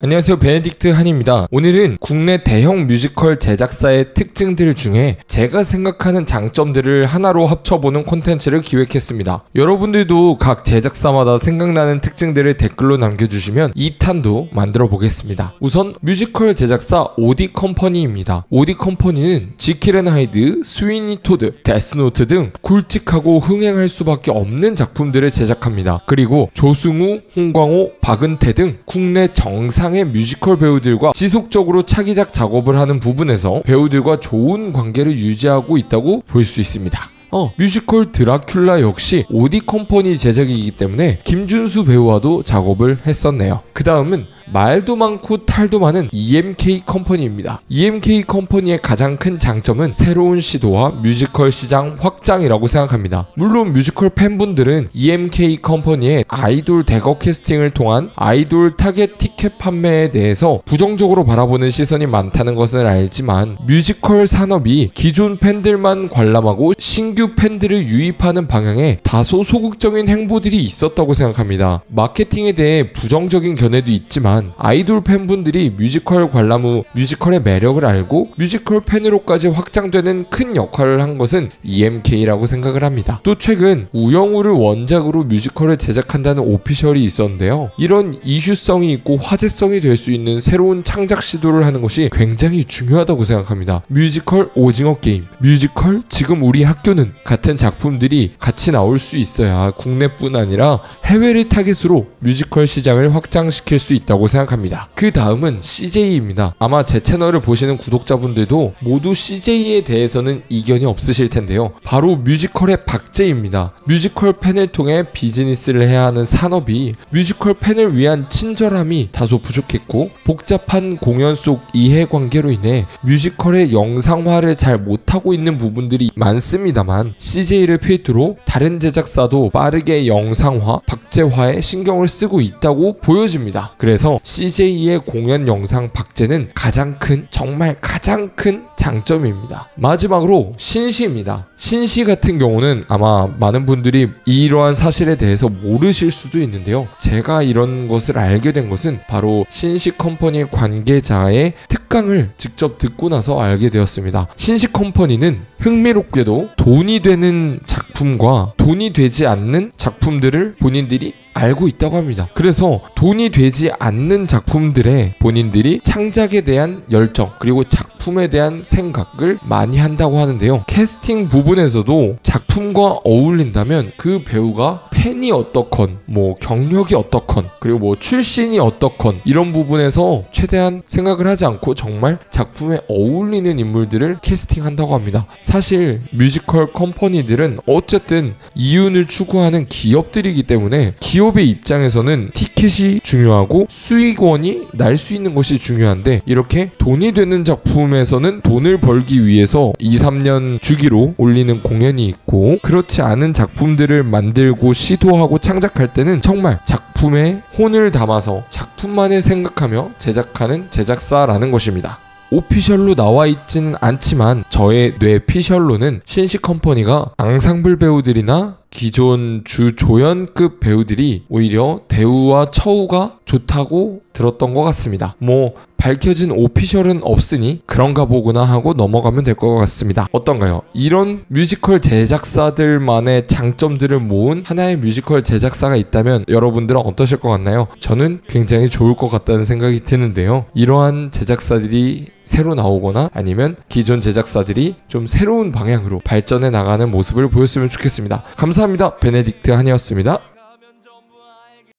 안녕하세요, 베네딕트 한입니다. 오늘은 국내 대형 뮤지컬 제작사의 특징들 중에 제가 생각하는 장점들을 하나로 합쳐보는 콘텐츠를 기획했습니다. 여러분들도 각 제작사마다 생각나는 특징들을 댓글로 남겨주시면 2탄도 만들어 보겠습니다. 우선 뮤지컬 제작사 오디컴퍼니입니다. 오디컴퍼니는 지킬 앤 하이드, 스위니 토드, 데스노트 등 굵직하고 흥행할 수밖에 없는 작품들을 제작합니다. 그리고 조승우, 홍광호, 박은태 등 국내 정상의 뮤지컬 배우들과 지속적으로 차기작 작업을 하는 부분에서 배우들과 좋은 관계를 유지하고 있다고 볼 수 있습니다. 뮤지컬 드라큘라 역시 오디컴퍼니 제작이기 때문에 김준수 배우와도 작업을 했었네요. 그 다음은 말도 많고 탈도 많은 EMK 컴퍼니입니다. EMK 컴퍼니의 가장 큰 장점은 새로운 시도와 뮤지컬 시장 확장이라고 생각합니다. 물론 뮤지컬 팬분들은 EMK 컴퍼니의 아이돌 대거 캐스팅을 통한 아이돌 타겟 티켓 판매에 대해서 부정적으로 바라보는 시선이 많다는 것을 알지만 뮤지컬 산업이 기존 팬들만 관람하고 신규 팬들을 유입하는 방향에 다소 소극적인 행보들이 있었다고 생각합니다. 마케팅에 대해 부정적인 견해도 있지만 아이돌 팬분들이 뮤지컬 관람 후 뮤지컬의 매력을 알고 뮤지컬 팬으로까지 확장되는 큰 역할을 한 것은 EMK라고 생각을 합니다. 또 최근 우영우를 원작으로 뮤지컬을 제작한다는 오피셜이 있었는데요. 이런 이슈성이 있고 화제성이 될 수 있는 새로운 창작 시도를 하는 것이 굉장히 중요하다고 생각합니다. 뮤지컬 오징어 게임, 뮤지컬 지금 우리 학교는 같은 작품들이 같이 나올 수 있어야 국내뿐 아니라 해외를 타겟으로 뮤지컬 시장을 확장시킬 수 있다고 생각합니다. 그 다음은 CJ입니다. 아마 제 채널을 보시는 구독자분들도 모두 CJ에 대해서는 이견이 없으실 텐데요. 바로 뮤지컬의 박제입니다. 뮤지컬 팬을 통해 비즈니스를 해야 하는 산업이 뮤지컬 팬을 위한 친절함이 다소 부족했고 복잡한 공연 속 이해관계로 인해 뮤지컬의 영상화를 잘 못하고 있는 부분들이 많습니다만 CJ를 필두로 다른 제작사도 빠르게 영상화, 박제화에 신경을 쓰고 있다고 보여집니다. 그래서 CJ의 공연 영상 박제는 정말 가장 큰 장점입니다. 마지막으로 신시입니다. 신시 같은 경우는 아마 많은 분들이 이러한 사실에 대해서 모르실 수도 있는데요. 제가 이런 것을 알게 된 것은 바로 신시 컴퍼니의 관계자의 특강을 직접 듣고 나서 알게 되었습니다. 신시 컴퍼니는 흥미롭게도 돈이 되는 작품과 돈이 되지 않는 작품들을 본인들이 알고 있다고 합니다. 그래서 돈이 되지 않는 작품들에 본인들이 창작에 대한 열정 그리고 작품에 대한 생각을 많이 한다고 하는데요. 캐스팅 부분에서도 작품과 어울린다면 그 배우가 팬이 어떻건 경력이 어떻건 그리고 출신이 어떻건 이런 부분에서 최대한 생각을 하지 않고 정말 작품에 어울리는 인물들을 캐스팅한다고 합니다. 사실 뮤지컬 컴퍼니들은 어쨌든 이윤을 추구하는 기업들이기 때문에 기업의 입장에서는 티켓이 중요하고 수익원이 날 수 있는 것이 중요한데 이렇게 돈이 되는 작품에서는 돈을 벌기 위해서 2-3년 주기로 올리는 공연이 있고 그렇지 않은 작품들을 만들고 시도하고 창작할 때는 정말 작품에 혼을 담아서 작품만을 생각하며 제작하는 제작사라는 것입니다. 오피셜로 나와 있진 않지만 저의 뇌피셜로는 신시 컴퍼니가 앙상블 배우들이나 기존 주조연급 배우들이 오히려 대우와 처우가 좋다고 들었던 것 같습니다. 밝혀진 오피셜은 없으니 그런가 보구나 하고 넘어가면 될 것 같습니다. 어떤가요? 이런 뮤지컬 제작사들만의 장점들을 모은 하나의 뮤지컬 제작사가 있다면 여러분들은 어떠실 것 같나요? 저는 굉장히 좋을 것 같다는 생각이 드는데요. 이러한 제작사들이 새로 나오거나 아니면 기존 제작사들이 좀 새로운 방향으로 발전해 나가는 모습을 보였으면 좋겠습니다. 감사합니다. 베네딕트 한이었습니다.